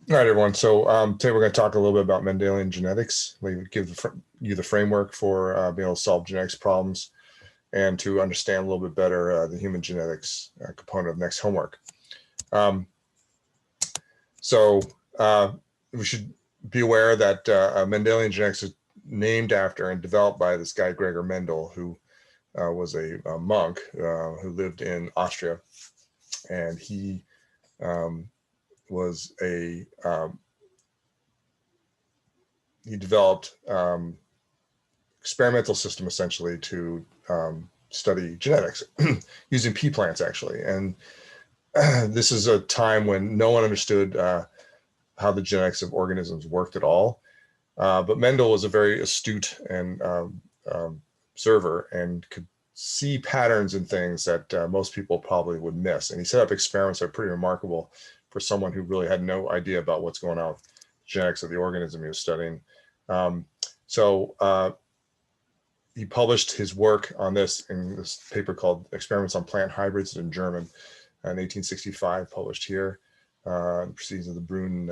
All right, everyone. So today we're going to talk a little bit about Mendelian genetics. We give you the framework for being able to solve genetics problems and to understand a little bit better the human genetics component of next homework. Um, so uh, we should be aware that Mendelian genetics is named after and developed by this guy, Gregor Mendel, who was a monk who lived in Austria. And he was he developed experimental system essentially to study genetics using pea plants actually. And this is a time when no one understood how the genetics of organisms worked at all. But Mendel was a very astute and observer and could see patterns in things that most people probably would miss. And he set up experiments that are pretty remarkable for someone who really had no idea about what's going on with genetics of the organism he was studying. Um, so he published his work on this in this paper called Experiments on Plant Hybrids in German in 1865, published here. The Proceedings of the Brune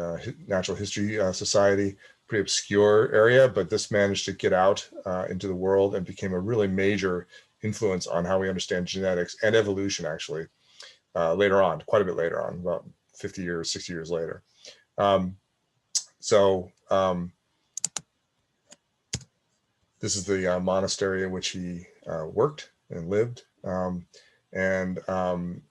Natural History Society, pretty obscure area, but this managed to get out into the world and became a really major influence on how we understand genetics and evolution, actually, later on, quite a bit later on, about 50 years, 60 years later. Um, so this is the monastery in which he worked and lived. And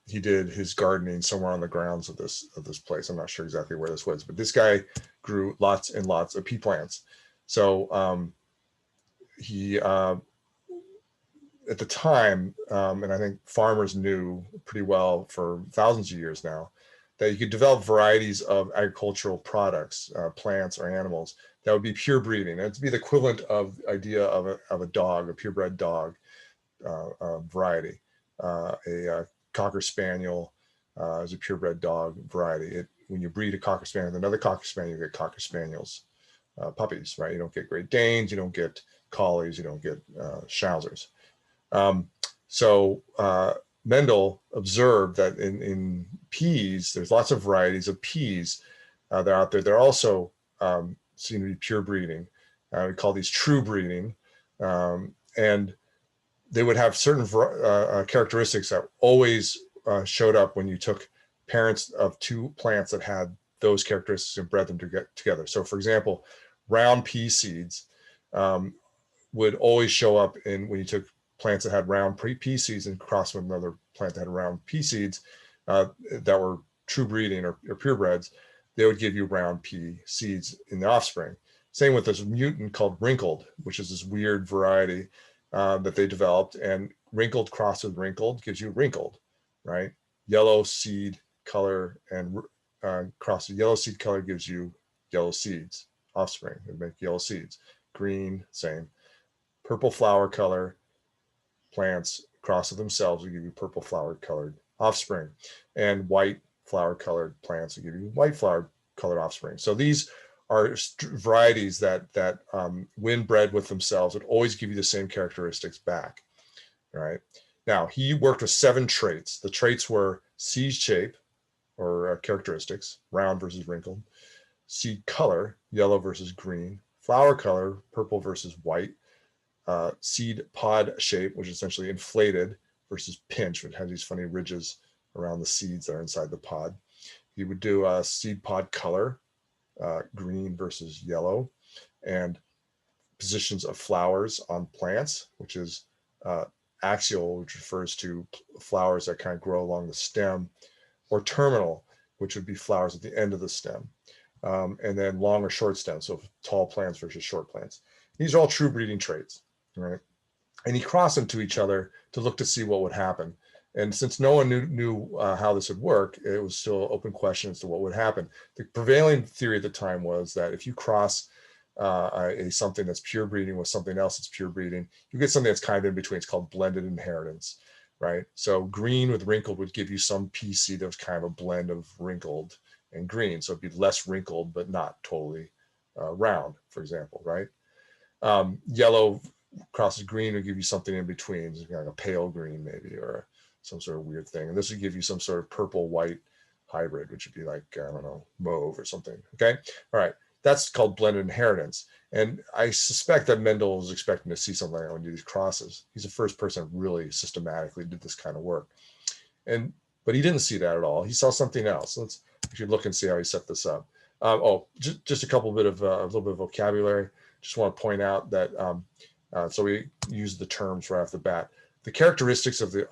he did his gardening somewhere on the grounds of this place. I'm not sure exactly where this was, but this guy grew lots and lots of pea plants. So he at the time, and I think farmers knew pretty well for thousands of years now, that you could develop varieties of agricultural products, plants or animals, that would be pure breeding. It would be the equivalent of the idea of a dog, a purebred dog variety. A Cocker Spaniel is a purebred dog variety. When you breed a Cocker Spaniel with another Cocker Spaniel, you get Cocker Spaniels, puppies, right? You don't get Great Danes, you don't get Collies, you don't get Schnauzers. Um, so Mendel observed that in peas, there's lots of varieties of peas that are out there. They're also seem to be pure breeding. We call these true breeding. And they would have certain characteristics that always showed up when you took parents of two plants that had those characteristics and bred them together. So, for example, round pea seeds would always show up when you took plants that had round pea seeds and crossed with another plant that had round pea seeds that were true breeding or purebreds. They would give you round pea seeds in the offspring. Same with this mutant called wrinkled, which is this weird variety that they developed. And wrinkled crossed with wrinkled gives you wrinkled, right? Yellow seed color and crossed with yellow seed color gives you yellow seeds, offspring. It make yellow seeds. Green, same. Purple flower color plants cross with themselves will give you purple flower colored offspring, and white flower colored plants will give you white flower colored offspring. So these are varieties that when bred with themselves would always give you the same characteristics back. Right now, he worked with 7 traits. The traits were seed shape or characteristics, round versus wrinkled, seed color, yellow versus green, flower color, purple versus white, seed pod shape, which is essentially inflated, versus pinch, which has these funny ridges around the seeds that are inside the pod. You would do a seed pod color, green versus yellow, and positions of flowers on plants, which is axial, which refers to flowers that kind of grow along the stem, or terminal, which would be flowers at the end of the stem, and then long or short stems, so tall plants versus short plants. These are all true breeding traits, right? And he crossed them to each other to look to see what would happen. And since no one knew how this would work, it was still an open question as to what would happen. The prevailing theory at the time was that if you cross something that's pure breeding with something else that's pure breeding, you get something that's kind of in between. It's called blended inheritance, right? So green with wrinkled would give you some PC that was kind of a blend of wrinkled and green. So it'd be less wrinkled, but not totally round, for example, right? Yellow crosses green would give you something in between, like a pale green maybe, or some sort of weird thing. And this would give you some sort of purple white hybrid, which would be like, I don't know, mauve or something. Okay. All right. That's called blended inheritance. And I suspect that Mendel was expecting to see something like that when he did these crosses. He's the first person who really systematically did this kind of work. But he didn't see that at all. He saw something else. Let's actually look and see how he set this up. Just a little bit of vocabulary. Just want to point out that so we use the terms right off the bat. The characteristics of the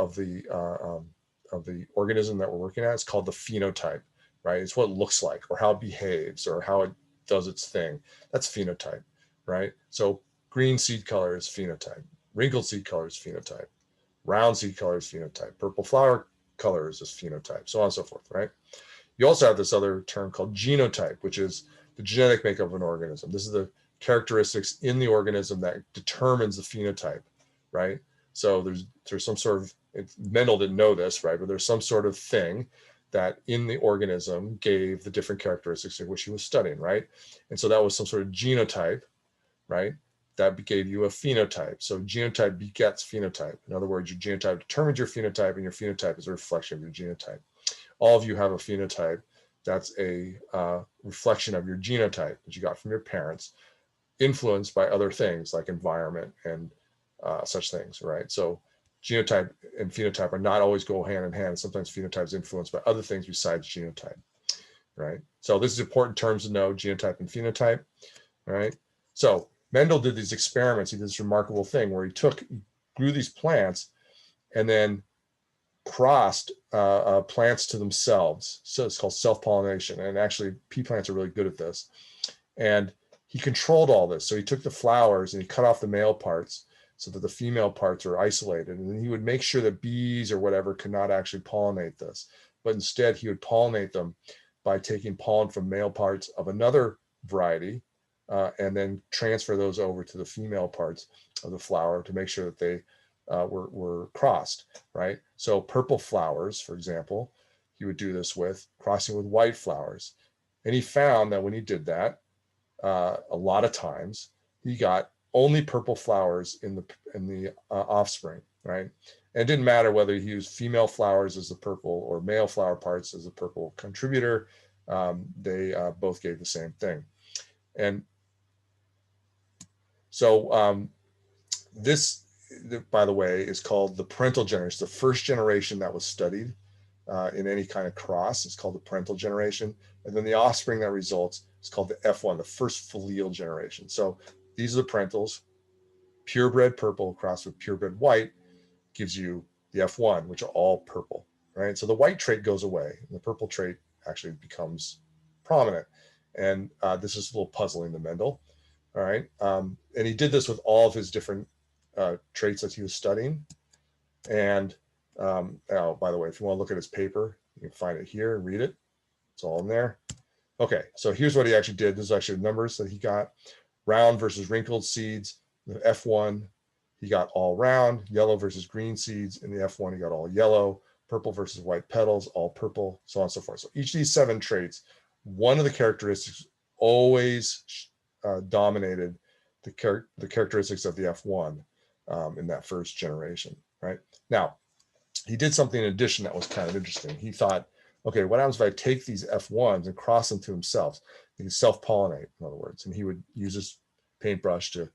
organism that we're working at is called the phenotype, right? It's what it looks like, or how it behaves, or how it does its thing. That's phenotype, right? So green seed color is phenotype. Wrinkled seed color is phenotype. Round seed color is phenotype. Purple flower color is phenotype, so on and so forth, right? You also have this other term called genotype, which is the genetic makeup of an organism. This is the characteristics in the organism that determines the phenotype, right? So there's some sort of, Mendel didn't know this, right? But there's some sort of thing that in the organism gave the different characteristics in which he was studying, right? And so that was some sort of genotype, right? That gave you a phenotype. So genotype begets phenotype. In other words, your genotype determines your phenotype, and your phenotype is a reflection of your genotype. All of you have a phenotype that's a reflection of your genotype that you got from your parents, influenced by other things like environment and such things, right? So genotype and phenotype are not always go hand in hand. Sometimes phenotype is influenced by other things besides genotype, right? So this is important terms to know, genotype and phenotype, right? So Mendel did these experiments. He did this remarkable thing where he grew these plants and then crossed plants to themselves. So it's called self-pollination. And actually, pea plants are really good at this. And he controlled all this. So he took the flowers and he cut off the male parts so that the female parts are isolated. And then he would make sure that bees or whatever could not actually pollinate this. But instead, he would pollinate them by taking pollen from male parts of another variety and then transfer those over to the female parts of the flower to make sure that they were crossed, right? So purple flowers, for example, he would do this with crossing with white flowers. And he found that when he did that, a lot of times he got only purple flowers in the offspring, right? And it didn't matter whether he used female flowers as the purple or male flower parts as a purple contributor. They both gave the same thing. And so this, by the way, is called the parental generation. The first generation that was studied in any kind of cross is called the parental generation. And then the offspring that results is called the F1, the first filial generation. So these are the parentals. Purebred purple crossed with purebred white gives you the F1, which are all purple, right? So the white trait goes away and the purple trait actually becomes prominent. And this is a little puzzling to Mendel, all right? And he did this with all of his different traits that he was studying. And oh, by the way, if you want to look at his paper, you can find it here and read it. It's all in there. Okay, so here's what he actually did. This is actually the numbers that he got. Round versus wrinkled seeds, the F1, he got all round. Yellow versus green seeds, in the F1, he got all yellow. Purple versus white petals, all purple, so on and so forth. So each of these 7 traits, one of the characteristics always dominated the characteristics of the F1 in that first generation, right? Now, he did something in addition that was kind of interesting. He thought, okay, what happens if I take these F1s and cross them to himself? He can self-pollinate, in other words, and he would use his paintbrush to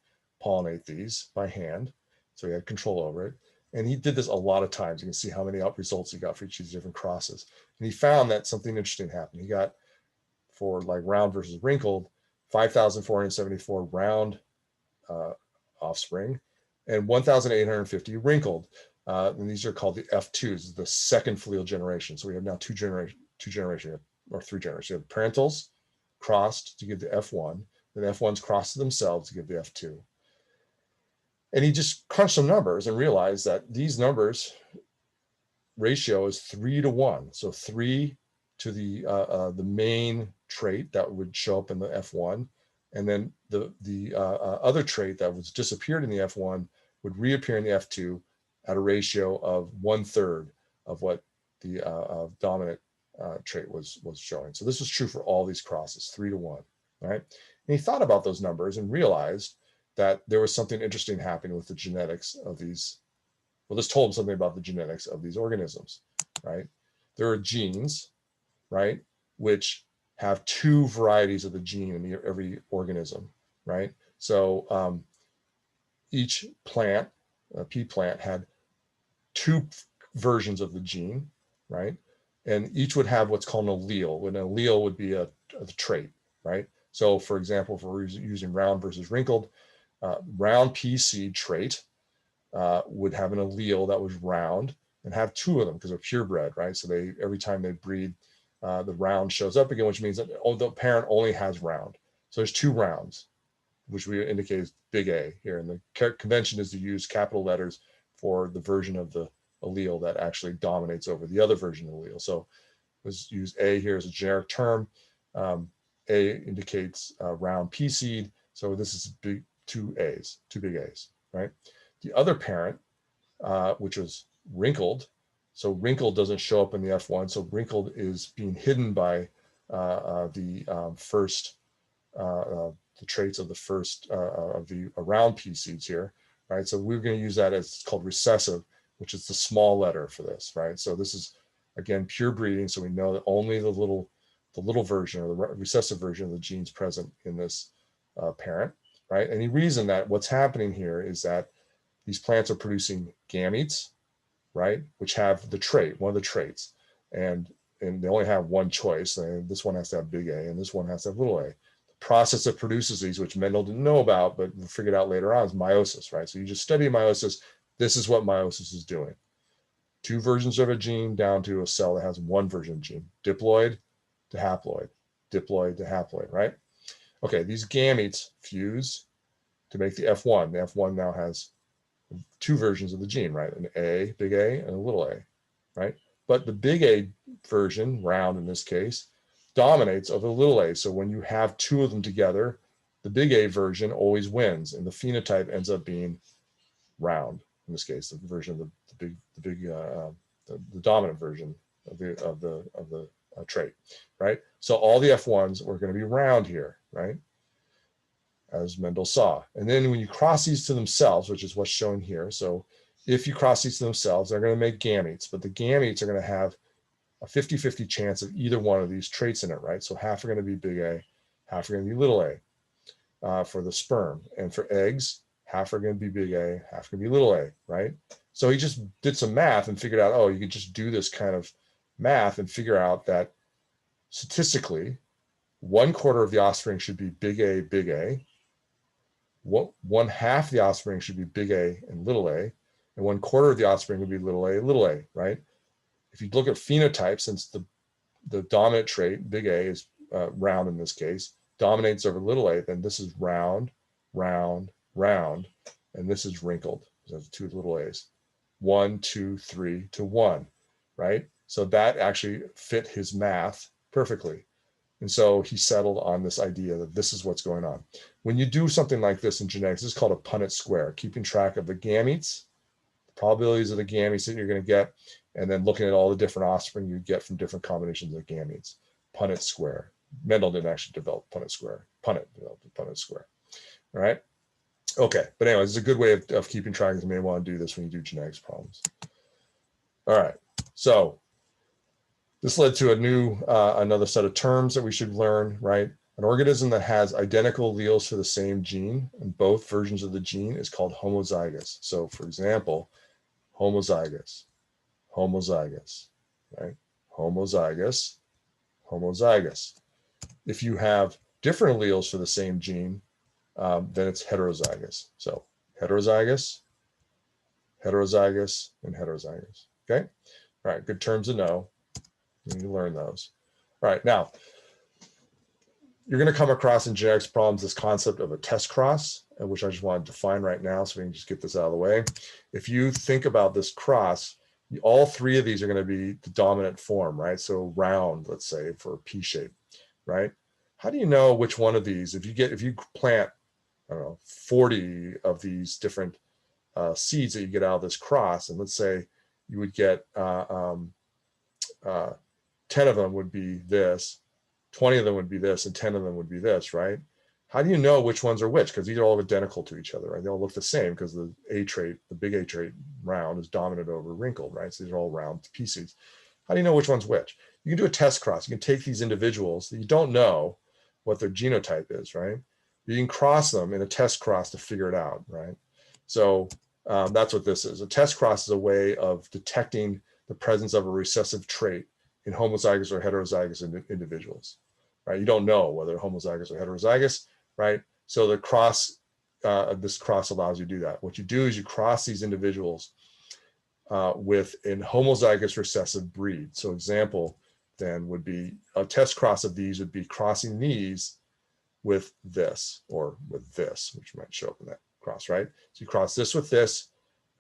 pollinate these by hand, so he had control over it. And he did this a lot of times. You can see how many results he got for each of these different crosses. And he found that something interesting happened. He got, for like round versus wrinkled, 5,474 round offspring and 1,850 wrinkled. And these are called the F2s, the second filial generation. So we have now two generations or 3 generations. You have parentals crossed to give the F1, then F1s crossed to themselves to give the F2. And he just crunched some numbers and realized that these numbers ratio is 3 to 1. So 3 to the main trait that would show up in the F1, and then the other trait that was disappeared in the F1 would reappear in the F2 at a ratio of 1/3 of what the dominant trait was showing. So this was true for all these crosses, 3 to 1, right? And he thought about those numbers and realized that there was something interesting happening with the genetics of these. Well, this told him something about the genetics of these organisms, right? There are genes right, which have two varieties of the gene in every organism, right? So each plant, pea plant, had two versions of the gene, right? And each would have what's called an allele. An allele would be a trait, right? So for example, if we're using round versus wrinkled, round pea seed trait would have an allele that was round and have two of them because they're purebred, right? So they, every time they breed, the round shows up again, which means that the parent only has round. So there's two rounds, which we indicate as big A here. And the convention is to use capital letters for the version of the allele that actually dominates over the other version of the allele. So let's use A here as a generic term. A indicates round pea seed. So this is big, two A's, two big A's, right? The other parent, which was wrinkled. So wrinkled doesn't show up in the F1. So wrinkled is being hidden by first, the traits of the first of the round pea seeds here, right? So we're going to use that as, it's called recessive, which is the small letter for this, right? So this is, again, pure breeding. So we know that only the little version, or the recessive version of the genes present in this parent, right? And the reason that what's happening here is that these plants are producing gametes, right, which have the trait, one of the traits, and they only have one choice. And this one has to have big A, and this one has to have little a. The process that produces these, which Mendel didn't know about, but we figured out later on, is meiosis, right? So you just study meiosis. This is what meiosis is doing. Two versions of a gene down to a cell that has one version of a gene, diploid to haploid, diploid to haploid, right? Okay, these gametes fuse to make the F1. The F1 now has two versions of the gene, right? An A, big A, and a little a, right? But the big A version, round in this case, dominates over the little a. So when you have two of them together, the big A version always wins, and the phenotype ends up being round. In this case, the version of the dominant version of the trait, right? So all the F1s are going to be round here, right? As Mendel saw. And then when you cross these to themselves, which is what's shown here. So if you cross these to themselves, they're going to make gametes, but the gametes are going to have a 50-50 chance of either one of these traits in it, right? So half are going to be big A, half are going to be little a for the sperm. And for eggs, half are going to be big A, half are going to be little a, right? So he just did some math and figured out, oh, you could just do this kind of math and figure out that statistically, 1/4 of the offspring should be big A, big A. 1/2 the offspring should be big A and little a, and 1/4 of the offspring would be little a, right? If you look at phenotype, since the dominant trait, big A, is round in this case, dominates over little a, then this is round, round, round, and this is wrinkled. There's two little a's. 1, 2, 3 to 1, right? So that actually fit his math perfectly. And so he settled on this idea that this is what's going on. When you do something like this in genetics, this is called a Punnett square, keeping track of the gametes, the probabilities of the gametes that you're going to get, and then looking at all the different offspring you get from different combinations of gametes. Punnett square. Mendel didn't actually develop Punnett square. Punnett developed the Punnett square. All right. Okay. But anyway, it's a good way of keeping track. You may want to do this when you do genetics problems. All right. So this led to another set of terms that we should learn, right? An organism that has identical alleles for the same gene and both versions of the gene is called homozygous. So for example, homozygous, homozygous, right? Homozygous, homozygous. If you have different alleles for the same gene, then it's heterozygous. So heterozygous, heterozygous, and heterozygous, okay? All right, good terms to know. You need to learn those. All right, now, you're going to come across in genetics problems this concept of a test cross, which I just want to define right now so we can just get this out of the way. If you think about this cross, all three of these are going to be the dominant form, right? So round, let's say, for P shape, right? How do you know which one of these, if you plant, I don't know, 40 of these different seeds that you get out of this cross, and let's say you would get 10 of them would be this, 20 of them would be this, and 10 of them would be this, right? How do you know which ones are which? Because these are all identical to each other, right? They all look the same because the A trait, the big A trait, round, is dominant over wrinkled, right? So these are all round pea seeds. How do you know which one's which? you can do a test cross. You can take these individuals that you don't know what their genotype is, right? You can cross them in a test cross to figure it out, right? So that's what this is. A test cross is a way of detecting the presence of a recessive trait in homozygous or heterozygous individuals, right? You don't know whether homozygous or heterozygous, right? So the cross, this cross allows you to do that. What you do is you cross these individuals with an homozygous recessive breed. So example then would be a test cross of these would be crossing these with this or with this, which might show up in that cross, right? So you cross this with this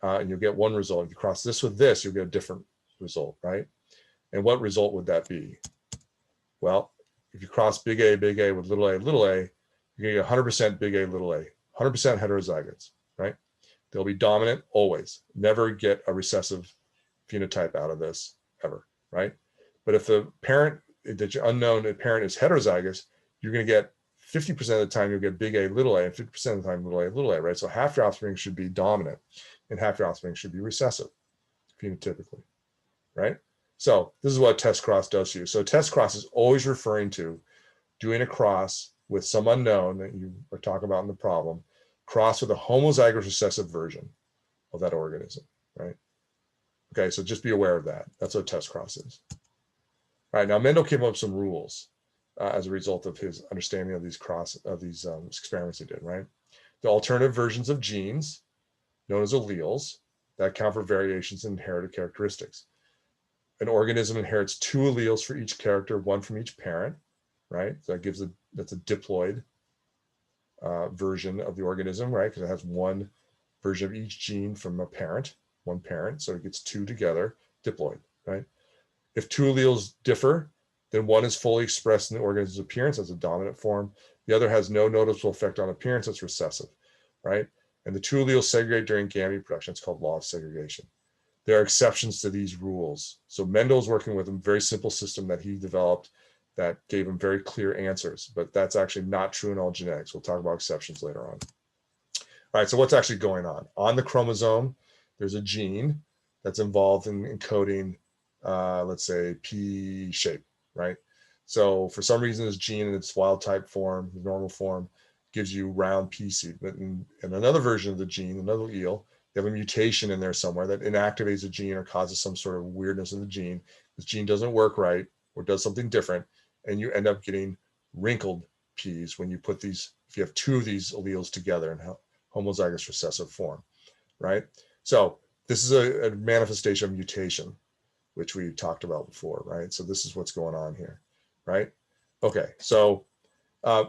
and you'll get one result. If you cross this with this, you'll get a different result, right? And what result would that be? Well, if you cross big A with little a, you're gonna get 100% big A, little a, 100% heterozygotes, right? They'll be dominant always. Never get a recessive phenotype out of this ever, right? But if the parent, that your unknown parent is heterozygous, you're going to get 50% of the time you'll get big A, little a, and 50% of the time little a, right? So half your offspring should be dominant and half your offspring should be recessive phenotypically, right? So this is what a test cross does to you. So a test cross is always referring to doing a cross with some unknown that you are talking about in the problem, cross with a homozygous recessive version of that organism, right? Okay, so just be aware of that. That's what a test cross is. All right, now Mendel came up with some rules as a result of his understanding of these experiments he did, right? The alternative versions of genes, known as alleles, that account for variations in inherited characteristics. An organism inherits 2 alleles for each character, 1 from each parent, right? So that gives that's a diploid version of the organism, right? Because it has 1 version of each gene from a parent, 1 parent, so it gets 2 together, diploid, right? If 2 alleles differ, then 1 is fully expressed in the organism's appearance as a dominant form. The other has no noticeable effect on appearance, it's recessive, right? And the 2 alleles segregate during gamete production. It's called law of segregation. There are exceptions to these rules. So Mendel's working with a very simple system that he developed that gave him very clear answers, but that's actually not true in all genetics. We'll talk about exceptions later on. All right, so what's actually going on? On the chromosome, there's a gene that's involved in encoding, let's say, P shape, right? So for some reason, this gene in its wild type form, the normal form, gives you round P seed. But in another version of the gene, another allele, you have a mutation in there somewhere that inactivates the gene or causes some sort of weirdness in the gene. This gene doesn't work right or does something different, and you end up getting wrinkled P's when you put these, if you have 2 of these alleles together in homozygous recessive form, right? So this is a manifestation of mutation, which we talked about before, right? So this is what's going on here, right? Okay, so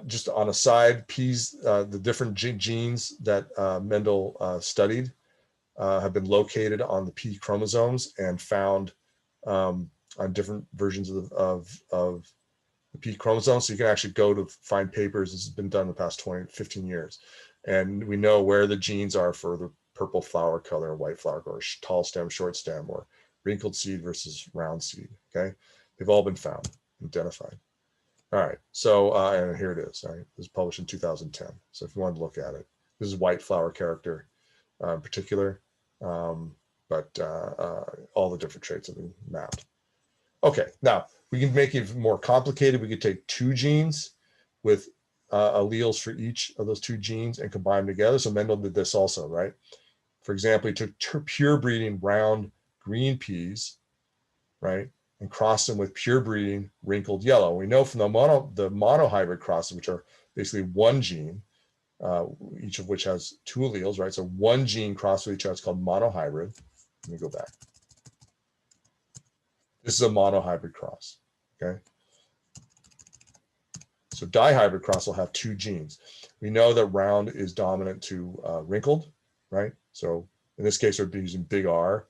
just on a side, P's, the different genes that Mendel studied have been located on the P chromosomes and found on different versions of the P chromosome. So you can actually go to find papers. This has been done in the past 15 years. And we know where the genes are for the purple flower color, white flower color, tall stem, short stem, or wrinkled seed versus round seed, okay? They've all been found, identified. All right, so, and here it is, all right? This was published in 2010. So if you wanted to look at it, this is white flower character in particular, but all the different traits have been mapped. Okay, now we can make it more complicated. We could take 2 genes with alleles for each of those 2 genes and combine them together. So Mendel did this also, right? For example, he took pure breeding round green peas, right, and crossed them with pure breeding wrinkled yellow. We know from the monohybrid crosses, which are basically 1 gene, each of which has 2 alleles, right? So 1 gene crossed with each other, it's called monohybrid. Let me go back. This is a monohybrid cross, okay? So dihybrid cross will have 2 genes. We know that round is dominant to wrinkled, right? So in this case, we're using big R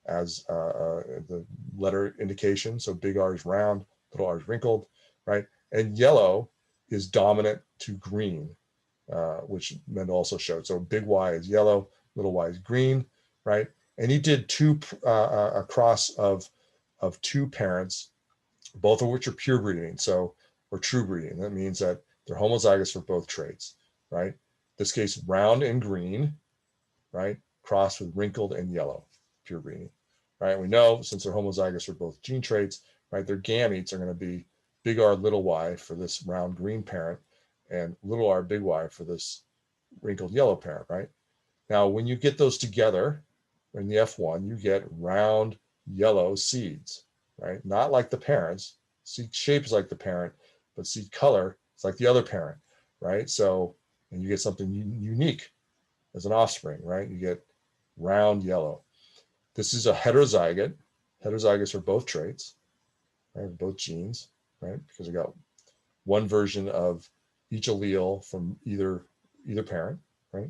as the letter indication. So big R is round, little r is wrinkled, right? And yellow is dominant to green, which Mendel also showed. So big Y is yellow, little y is green, right? And he did a cross of 2 parents, both of which are pure breeding, so, or true breeding. That means that they're homozygous for both traits, right? In this case, round and green, right? Crossed with wrinkled and yellow, pure breeding, right? And we know since they're homozygous for both gene traits, right? Their gametes are going to be big R, little y for this round green parent, and little r, big Y for this wrinkled yellow parent, right? Now, when you get those together in the F1, you get round yellow seeds, right? Not like the parents. Seed shape is like the parent, but seed color is like the other parent, right? So, and you get something unique as an offspring, right? You get round yellow. This is a heterozygote. Heterozygous are both traits, right? Both genes, right? Because we got one version of each allele from either parent, right?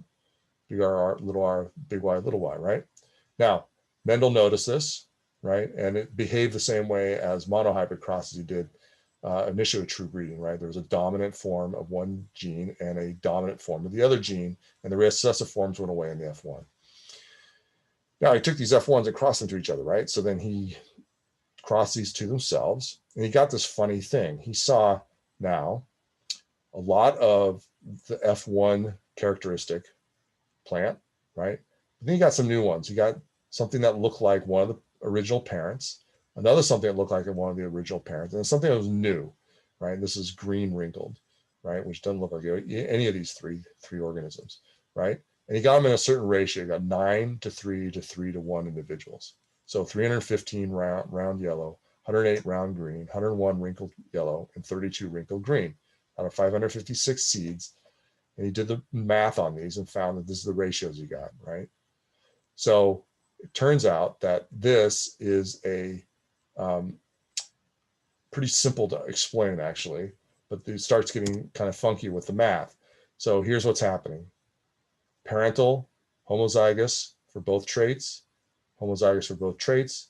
Big R, big Y, little y, right? Now, Mendel noticed this, right? And it behaved the same way as monohybrid crosses he did initially with true breeding, right? There was a dominant form of one gene and a dominant form of the other gene, and the recessive forms went away in the F1. Now, he took these F1s and crossed them to each other, right? So then he crossed these to themselves, and he got this funny thing. He saw now a lot of the F1 characteristic plant, right? But then you got some new ones. You got something that looked like one of the original parents, another something that looked like one of the original parents, and something that was new, right? And this is green wrinkled, right? Which doesn't look like any of these three organisms, right? And he got them in a certain ratio. You got 9 to 3 to 3 to 1 individuals. So 315 round yellow, 108 round green, 101 wrinkled yellow, and 32 wrinkled green out of 556 seeds. And he did the math on these and found that this is the ratios he got, right? So it turns out that this is a pretty simple to explain, actually, but it starts getting kind of funky with the math. So here's what's happening. Parental, homozygous for both traits, homozygous for both traits,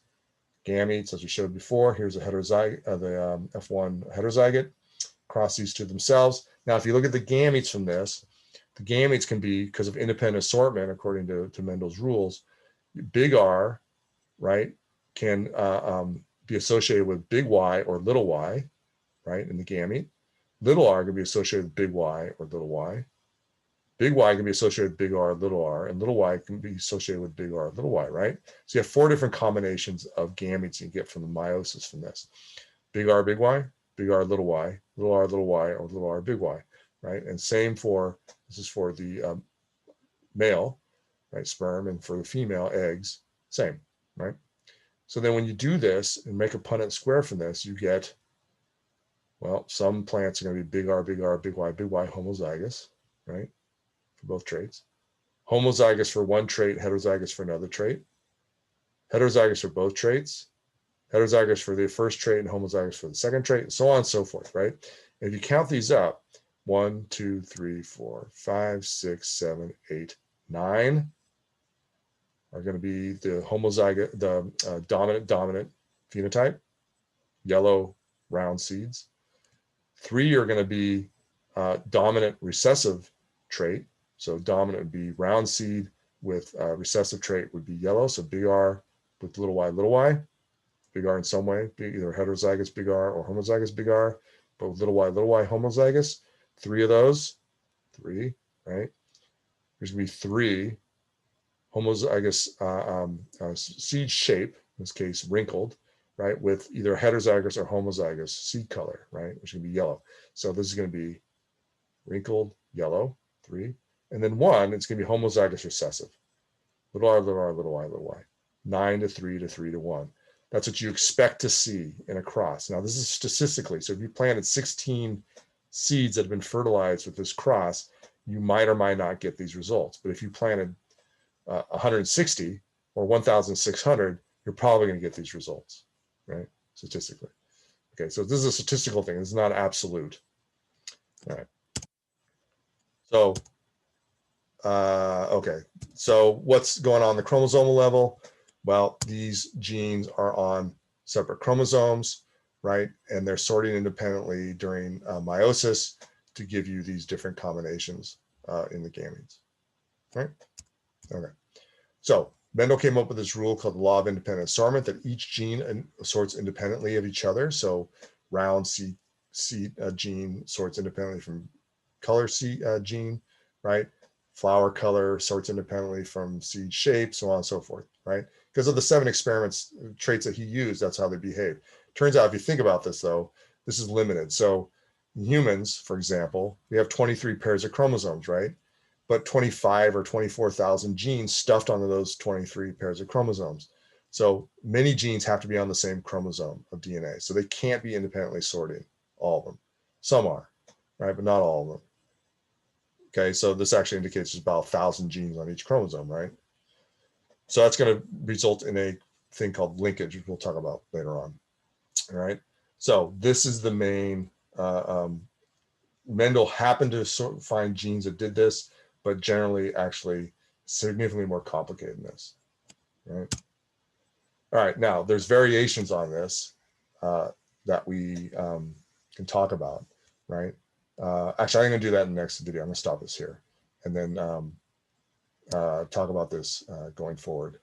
gametes, as we showed before. Here's a heterozygote, the F1 heterozygote. Cross these to themselves. Now, if you look at the gametes from this, the gametes can be, because of independent assortment, according to Mendel's rules, big R, right, can be associated with big Y or little y, right, in the gamete. Little r can be associated with big Y or little y. Big Y can be associated with big R, little r, and little y can be associated with big R, little y, right? So you have 4 different combinations of gametes you get from the meiosis from this. Big R, big Y, big R, little y, little r, little y, or little r, big Y, right? And same for, this is for the male, right, sperm, and for the female, eggs, same, right? So then when you do this and make a Punnett square from this, you get, well, some plants are going to be big R, big Y homozygous, right, for both traits. Homozygous for one trait, heterozygous for another trait. Heterozygous for both traits. Heterozygous for the first trait and homozygous for the second trait, and so on and so forth, right? And if you count these up, 1, 2, 3, 4, 5, 6, 7, 8, 9 are going to be the homozygote, the dominant phenotype, yellow round seeds. 3 are going to be dominant recessive trait. So dominant would be round seed with recessive trait would be yellow. So big R with little y, big R in some way, either heterozygous big R or homozygous big R, but with little y homozygous. 3 of those, 3, right? There's going to be 3 homozygous seed shape, in this case wrinkled, right, with either heterozygous or homozygous seed color, right, which is going to be yellow. So this is going to be wrinkled yellow, 3, and then 1, it's going to be homozygous recessive, little r, little y, 9 to 3 to 3 to 1. That's what you expect to see in a cross. Now, this is statistically. So if you planted 16 seeds that have been fertilized with this cross, you might or might not get these results. But if you planted 160 or 1,600, you're probably going to get these results, right? Statistically. Okay, so this is a statistical thing. This is not absolute. All right. So, okay. So what's going on the chromosomal level? Well, these genes are on separate chromosomes, right? And they're sorting independently during meiosis to give you these different combinations in the gametes, right? Okay. So Mendel came up with this rule called the law of independent assortment, that each gene sorts independently of each other. So round seed gene sorts independently from color seed gene, right? Flower color sorts independently from seed shape, so on and so forth, right? Because of the 7 experiments, traits that he used, that's how they behave. Turns out if you think about this though, this is limited. So in humans, for example, we have 23 pairs of chromosomes, right? But 25 or 24,000 genes stuffed onto those 23 pairs of chromosomes. So many genes have to be on the same chromosome of DNA. So they can't be independently sorted, all of them. Some are, right? But not all of them. Okay, so this actually indicates there's about 1,000 genes on each chromosome, right? So that's going to result in a thing called linkage, which we'll talk about later on. All right. So this is the main. Mendel happened to find genes that did this, but generally, actually, significantly more complicated than this. Right. All right. Now, there's variations on this that we can talk about. Right. Actually, I'm going to do that in the next video. I'm going to stop this here and then talk about this going forward.